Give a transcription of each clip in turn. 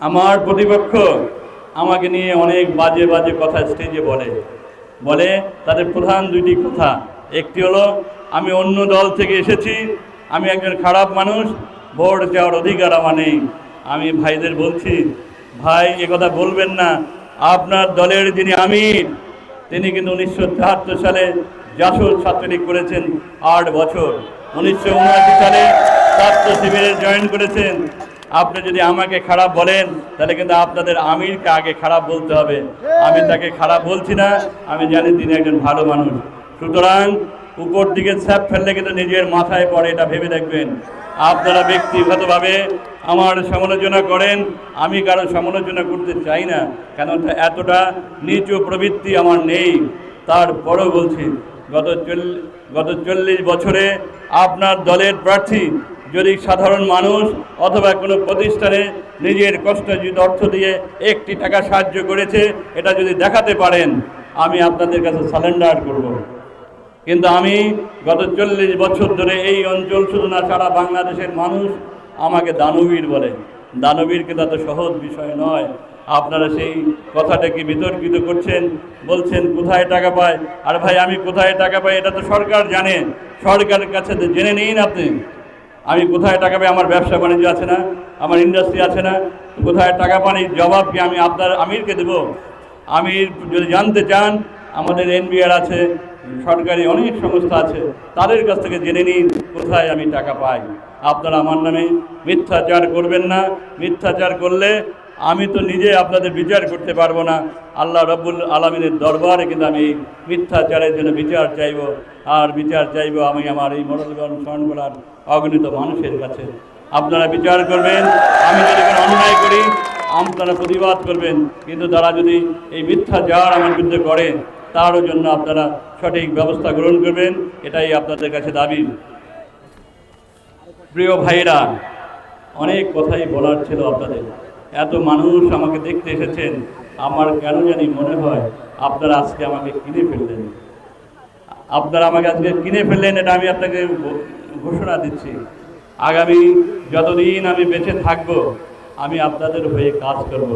আমার প্রতিপক্ষ আমাকে নিয়ে অনেক বাজে বাজে কথা স্টেজে বলে তাদের প্রধান দুইটি কথা। একটি হলো আমি অন্য দল থেকে এসেছি, আমি একজন খারাপ মানুষ, ভোট দেওয়ার অধিকার আমার নেই। আমি ভাইদের বলছি, ভাই একথা বলবেন না। আপনার দলের যিনি আমির, তিনি কিন্তু 1973 সালে জাসদ ছাত্রলীগ করেছেন 8 বছর, 1979 সালে ছাত্র শিবিরে জয়েন করেছেন। আপনি যদি আমাকে খারাপ বলেন তাহলে কিন্তু আপনাদের আমিরকে আগে খারাপ বলতে হবে। আমি তাকে খারাপ বলছি না, আমি জানি তিনি একজন ভালো মানুষ। সুতরাং উপর দিকে স্যাপ ফেললে কিন্তু নিজের মাথায় পড়ে, এটা ভেবে দেখবেন। আপনারা ব্যক্তিগতভাবে আমার সমালোচনা করেন, আমি কারো সমালোচনা করতে চাই না, কেন এতটা নিচু প্রবৃত্তি আমার নেই। তারপরও বলছি, গত 40 বছরে আপনার দলের প্রার্থী যদি সাধারণ মানুষ অথবা কোনো প্রতিষ্ঠানে নিজের কষ্টার্জিত অর্থ দিয়ে 1টি টাকা সাহায্য করেছে, এটা যদি দেখাতে পারেন, আমি আপনাদের কাছে সারেন্ডার করব। কিন্তু আমি গত 40 বছর ধরে এই অঞ্চল শুধু না, সারা বাংলাদেশের মানুষ আমাকে দানবীর বলে। দানবীর কিন্তু এত সহজ বিষয় নয়। আপনারা সেই কথাটাকে বিতর্কিত করছেন, বলছেন কোথায় টাকা পায়। আর ভাই, আমি কোথায় টাকা পাই এটা তো সরকার জানে, সরকারের কাছে জেনে নিন আপনি। আমি কোথায় টাকা পাই? আমার ব্যবসা বাণিজ্য আছে না, আমার ইন্ডাস্ট্রি আছে না, কোথায় টাকা পান এই জবাব কি আমি আপনার আমিরকে দেব? আমির যদি জানতে চান, আমাদের এনবিআর আছে, সরকারি অনেক সংস্থা আছে, তাদের কাছ থেকে জেনে নিন কোথায় আমি টাকা পাই। আপনারা আমার নামে মিথ্যাচার করবেন না। মিথ্যাচার করলে আমি তো নিজে আপনাদের বিচার করতে পারবো না। আল্লাহ রব্বুল আলমিনের দরবারে কিন্তু আমি মিথ্যাচারের জন্য বিচার চাইব। আর বিচার চাইব আমি আমার এই মোড়লগঞ্জ শরণখোলার অগণিত মানুষের কাছে। আপনারা বিচার করবেন, আমি যদি কোনো অন্যায় করি আপনারা প্রতিবাদ করবেন, কিন্তু তারা যদি এই মিথ্যাচার আমার বিরুদ্ধে করে তারও জন্য আপনারা সঠিক ব্যবস্থা গ্রহণ করবেন, এটাই আপনাদের কাছে দাবি। প্রিয় ভাইরা, অনেক কথাই বলার ছিল আপনাদের। এত মানুষ আমাকে দেখতে এসেছেন, আমার কেন জানি মনে হয় আপনারা আজকে আমাকে কিনে ফেললেন। আপনারা আমাকে আজকে কিনে ফেললেন, এটা আমি আপনাকে ঘোষণা দিচ্ছি। আগামী যতদিন আমি বেঁচে থাকব, আমি আপনাদের হয়ে কাজ করব।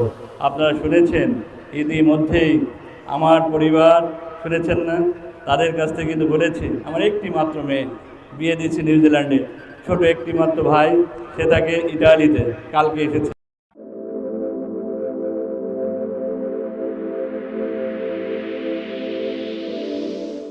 আপনারা শুনেছেন ইতিমধ্যেই আমার পরিবার, শুনেছেন না, তাদের কাছ থেকে কিন্তু বলেছি আমার একটি মাত্র মেয়ে, বিয়ে দিয়েছি নিউজিল্যান্ডে, ছোট একটি মাত্র ভাই, সে থাকে ইটালিতে, কালকে এসেছে।